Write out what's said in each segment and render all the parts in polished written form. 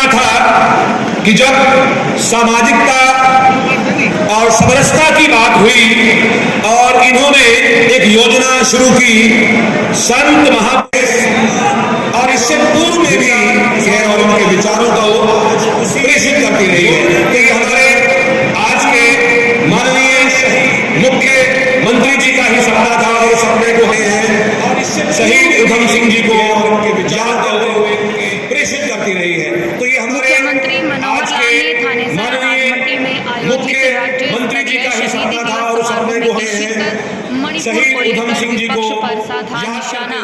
था कि जब सामाजिकता और समरसता की बात हुई और इन्होंने एक योजना शुरू की संत महापुरुष, और इससे पूर्व में भी यह और उनके विचारों को प्रेषित करती रही है। तो ये हमारे आज के माननीय मुख्यमंत्री जी का ही सपना था और सपने को है शहीद उधम सिंह जी को याद करते हुए प्रेषित करती रही है। तो ये हमारे मुख्यमंत्री मनोहर लाल ने थानेसर अनाज मंडी में आयोजित राज्य स्तरीय शहीदी दिवस समारोह में शिरकत मणिपुर को लेकर विपक्ष पर साधा निशाना।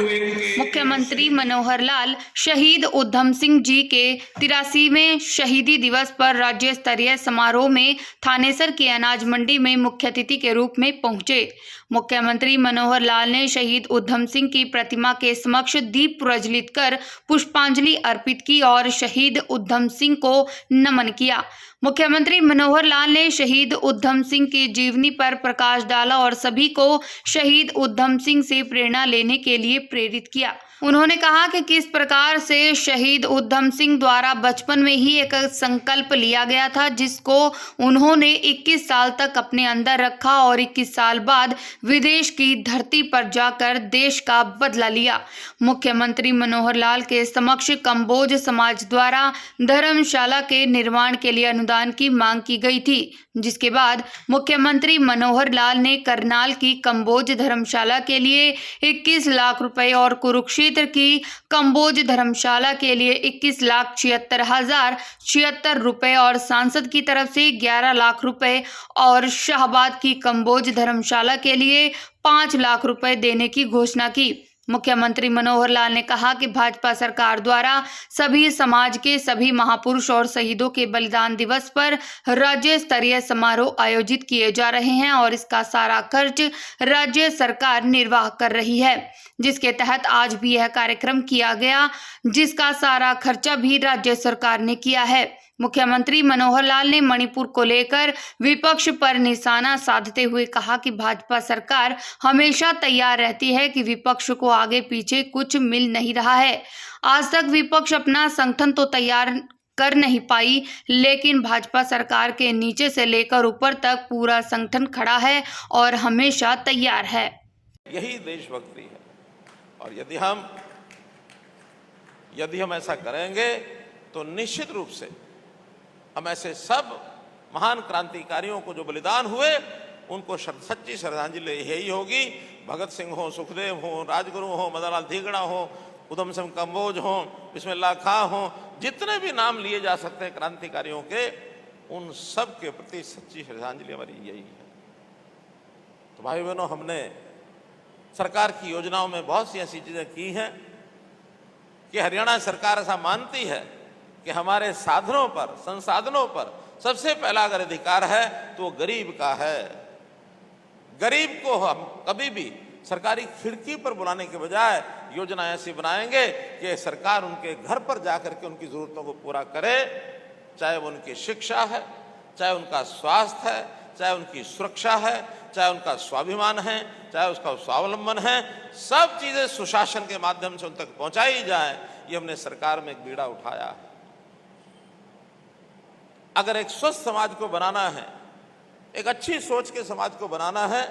मुख्यमंत्री मनोहर लाल शहीद उधम सिंह जी के 83वें शहीदी दिवस पर राज्य स्तरीय समारोह में थानेसर की अनाज मंडी में मुख्य अतिथि के रूप में पहुंचे। मुख्यमंत्री मनोहर लाल ने शहीद उधम सिंह की प्रतिमा के समक्ष दीप प्रज्वलित कर पुष्पांजलि अर्पित की और शहीद उधम सिंह को नमन किया। मुख्यमंत्री मनोहर लाल ने शहीद उधम सिंह की जीवनी पर प्रकाश डाला और सभी को शहीद उधम सिंह से प्रेरणा लेने के लिए प्रेरित किया। उन्होंने कहा कि किस प्रकार से शहीद उधम सिंह द्वारा बचपन में ही एक संकल्प लिया गया था, जिसको उन्होंने 21 साल तक अपने अंदर रखा और 21 साल बाद विदेश की धरती पर जाकर देश का बदला लिया। मुख्यमंत्री मनोहर लाल के समक्ष कंबोज समाज द्वारा धर्मशाला के निर्माण के लिए अनुदान की मांग की गई थी, जिसके बाद मुख्यमंत्री मनोहर लाल ने करनाल की कंबोज धर्मशाला के लिए 21 लाख रुपए और कुरुक्षेत्र की कंबोज धर्मशाला के लिए 21,76,076 रुपए और सांसद की तरफ से 11 लाख रुपए और शाहबाद की कंबोज धर्मशाला के लिए 5 लाख रुपए देने की घोषणा की। मुख्यमंत्री मनोहर लाल ने कहा कि भाजपा सरकार द्वारा सभी समाज के सभी महापुरुष और शहीदों के बलिदान दिवस पर राज्य स्तरीय समारोह आयोजित किए जा रहे हैं और इसका सारा खर्च राज्य सरकार निर्वाह कर रही है, जिसके तहत आज भी यह कार्यक्रम किया गया, जिसका सारा खर्चा भी राज्य सरकार ने किया है। मुख्यमंत्री मनोहर लाल ने मणिपुर को लेकर विपक्ष पर निशाना साधते हुए कहा कि भाजपा सरकार हमेशा तैयार रहती है कि विपक्ष को आगे पीछे कुछ मिल नहीं रहा है। आज तक विपक्ष अपना संगठन तो तैयार कर नहीं पाई, लेकिन भाजपा सरकार के नीचे से लेकर ऊपर तक पूरा संगठन खड़ा है और हमेशा तैयार है। यही देशभक्ति है और यदि हम ऐसा करेंगे तो निश्चित रूप से हम ऐसे सब महान क्रांतिकारियों को जो बलिदान हुए उनको सच्ची श्रद्धांजलि यही होगी। भगत सिंह हो, सुखदेव हो, राजगुरु हो, मदन लाल धीगड़ा हो, उधम सिंह कंबोज हो, बिस्मिल्लाह खां हो, जितने भी नाम लिए जा सकते हैं क्रांतिकारियों के, उन सब के प्रति सच्ची श्रद्धांजलि हमारी यही है। तो भाई बहनों, हमने सरकार की योजनाओं में बहुत सी ऐसी चीजें की हैं कि हरियाणा सरकार ऐसा मानती है कि हमारे साधनों पर, संसाधनों पर सबसे पहला अगर अधिकार है तो वो गरीब का है। गरीब को हम कभी भी सरकारी खिड़की पर बुलाने के बजाय योजना ऐसी बनाएंगे कि सरकार उनके घर पर जाकर के उनकी जरूरतों को पूरा करे, चाहे वो उनकी शिक्षा है, चाहे उनका स्वास्थ्य है, चाहे उनकी सुरक्षा है, चाहे उनका स्वाभिमान है, चाहे उसका स्वावलंबन है, सब चीजें सुशासन के माध्यम से उन तक पहुंचाई जाए। ये हमने सरकार में एक बीड़ा उठाया है। अगर एक स्वस्थ समाज को बनाना है, एक अच्छी सोच के समाज को बनाना है,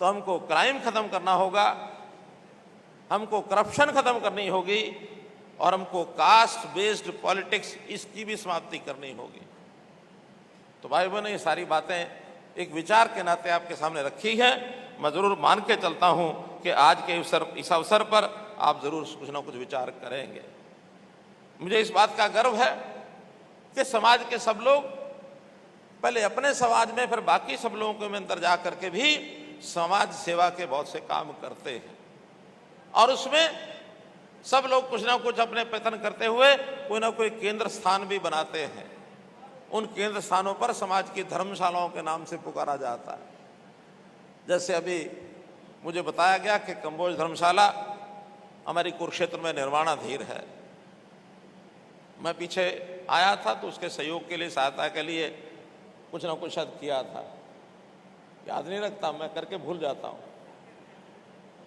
तो हमको क्राइम खत्म करना होगा, हमको करप्शन खत्म करनी होगी और हमको कास्ट बेस्ड पॉलिटिक्स इसकी भी समाप्ति करनी होगी। तो भाई बहनों, ये सारी बातें एक विचार के नाते आपके सामने रखी है। मैं जरूर मान के चलता हूं कि आज के इस अवसर पर आप जरूर कुछ ना कुछ विचार करेंगे। मुझे इस बात का गर्व है कि समाज के सब लोग पहले अपने समाज में, फिर बाकी सब लोगों के अंदर जा करके भी समाज सेवा के बहुत से काम करते हैं और उसमें सब लोग कुछ ना कुछ अपने प्रयत्न करते हुए कोई ना कोई केंद्र स्थान भी बनाते हैं। उन केंद्र स्थानों पर समाज की धर्मशालाओं के नाम से पुकारा जाता है। जैसे अभी मुझे बताया गया कि कंबोज धर्मशाला हमारी कुरुक्षेत्र में निर्माणाधीन है। मैं पीछे आया था तो उसके सहयोग के लिए, सहायता के लिए कुछ ना कुछ शायद किया था, याद नहीं रखता, मैं करके भूल जाता हूँ,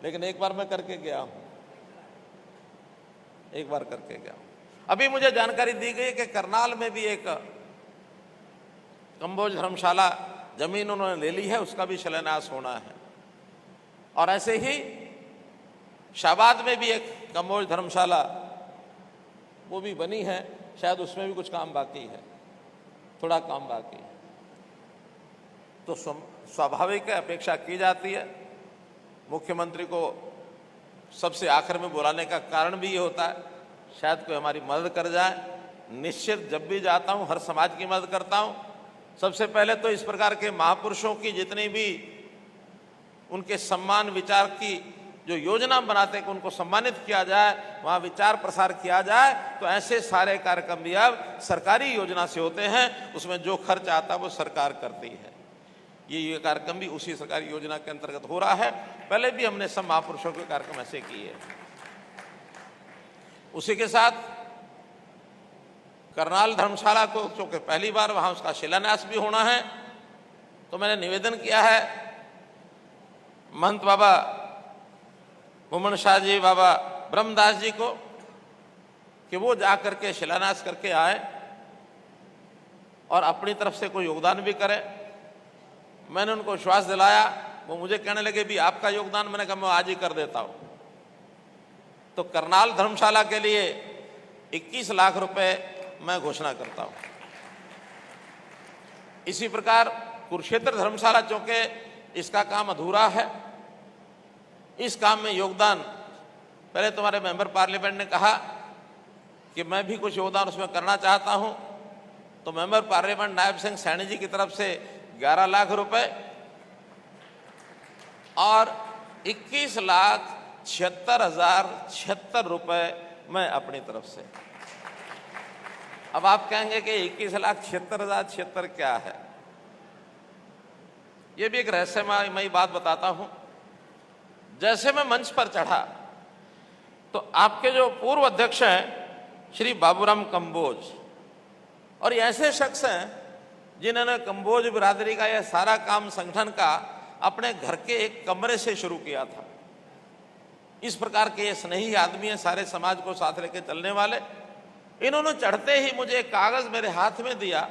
लेकिन एक बार मैं करके गया हूँ, एक बार करके गया हूँ। अभी मुझे जानकारी दी गई कि करनाल में भी एक कंबोज धर्मशाला जमीन उन्होंने ले ली है, उसका भी शिलान्यास होना है। और ऐसे ही शाहबाद में भी एक कंबोज धर्मशाला वो भी बनी है, शायद उसमें भी कुछ काम बाकी है, थोड़ा काम बाकी है। तो स्वाभाविक है, अपेक्षा की जाती है। मुख्यमंत्री को सबसे आखिर में बुलाने का कारण भी ये होता है, शायद कोई हमारी मदद कर जाए। निश्चित जब भी जाता हूँ हर समाज की मदद करता हूँ। सबसे पहले तो इस प्रकार के महापुरुषों की जितनी भी उनके सम्मान विचार की जो योजना बनाते हैं कि उनको सम्मानित किया जाए, वहाँ विचार प्रसार किया जाए, तो ऐसे सारे कार्यक्रम भी अब सरकारी योजना से होते हैं। उसमें जो खर्च आता है वो सरकार करती है। ये कार्यक्रम भी उसी सरकारी योजना के अंतर्गत हो रहा है। पहले भी हमने सब महापुरुषों के कार्यक्रम ऐसे किए। उसी के साथ करनाल धर्मशाला को चूंकि पहली बार वहाँ उसका शिलान्यास भी होना है, तो मैंने निवेदन किया है महंत बाबा मुमन शाह जी, बाबा ब्रह्मदास जी को कि वो जा करके शिलान्यास करके आए और अपनी तरफ से कोई योगदान भी करें। मैंने उनको विश्वास दिलाया, वो मुझे कहने लगे भी आपका योगदान, मैंने कहा मैं आज ही कर देता हूँ। तो करनाल धर्मशाला के लिए 21 लाख रुपए मैं घोषणा करता हूँ। इसी प्रकार कुरुक्षेत्र धर्मशाला चूंकि इसका काम अधूरा है, इस काम में योगदान पहले तुम्हारे मेंबर पार्लियामेंट ने कहा कि मैं भी कुछ योगदान उसमें करना चाहता हूं, तो मेंबर पार्लियामेंट नायब सिंह सैनी जी की तरफ से 11 लाख रुपए और 21,76,076 रुपए मैं अपनी तरफ से। अब आप कहेंगे कि 21,76,076 क्या है? यह भी एक रहस्यमयी बात बताता हूं। जैसे मैं मंच पर चढ़ा तो आपके जो पूर्व अध्यक्ष हैं श्री बाबूराम कंबोज, और ये ऐसे शख्स हैं जिन्होंने कंबोज बिरादरी का यह सारा काम संगठन का अपने घर के एक कमरे से शुरू किया था। इस प्रकार के ये स्नेही आदमी हैं, सारे समाज को साथ लेकर चलने वाले। इन्होंने चढ़ते ही मुझे एक कागज मेरे हाथ में दिया।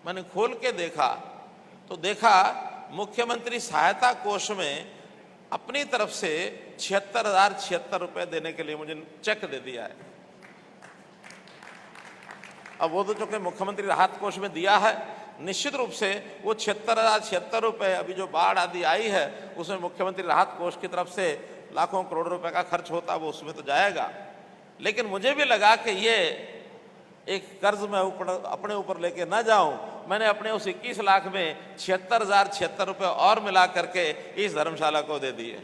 मैंने खोल के देखा तो देखा मुख्यमंत्री सहायता कोष में अपनी तरफ से 76,076 रुपए देने के लिए मुझे चेक दे दिया है। अब वो तो चूंकि मुख्यमंत्री राहत कोष में दिया है, निश्चित रूप से वो 76,076 रुपए अभी जो बाढ़ आदि आई है उसमें मुख्यमंत्री राहत कोष की तरफ से लाखों करोड़ रुपए का खर्च होता है, वो उसमें तो जाएगा। लेकिन मुझे भी लगा कि ये एक कर्ज मैं अपने ऊपर लेके ना जाऊं। मैंने अपने उस 21 लाख में 76,076 रुपए और मिला करके इस धर्मशाला को दे दिए।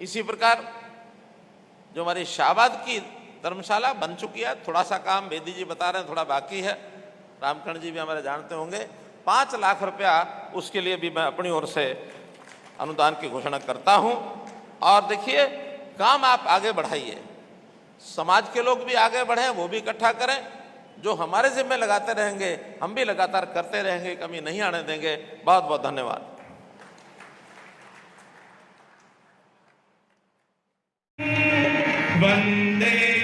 इसी प्रकार जो हमारी शाहबाद की धर्मशाला बन चुकी है, थोड़ा सा काम बेदी जी बता रहे हैं थोड़ा बाकी है, रामकरण जी भी हमारे जानते होंगे, 5 लाख रुपया उसके लिए भी मैं अपनी ओर से अनुदान की घोषणा करता हूं। और देखिए काम आप आगे बढ़ाइए, समाज के लोग भी आगे बढ़ें, वो भी इकट्ठा करें। जो हमारे जिम्मे लगाते रहेंगे हम भी लगातार करते रहेंगे, कमी नहीं आने देंगे। बहुत बहुत धन्यवाद। वंदे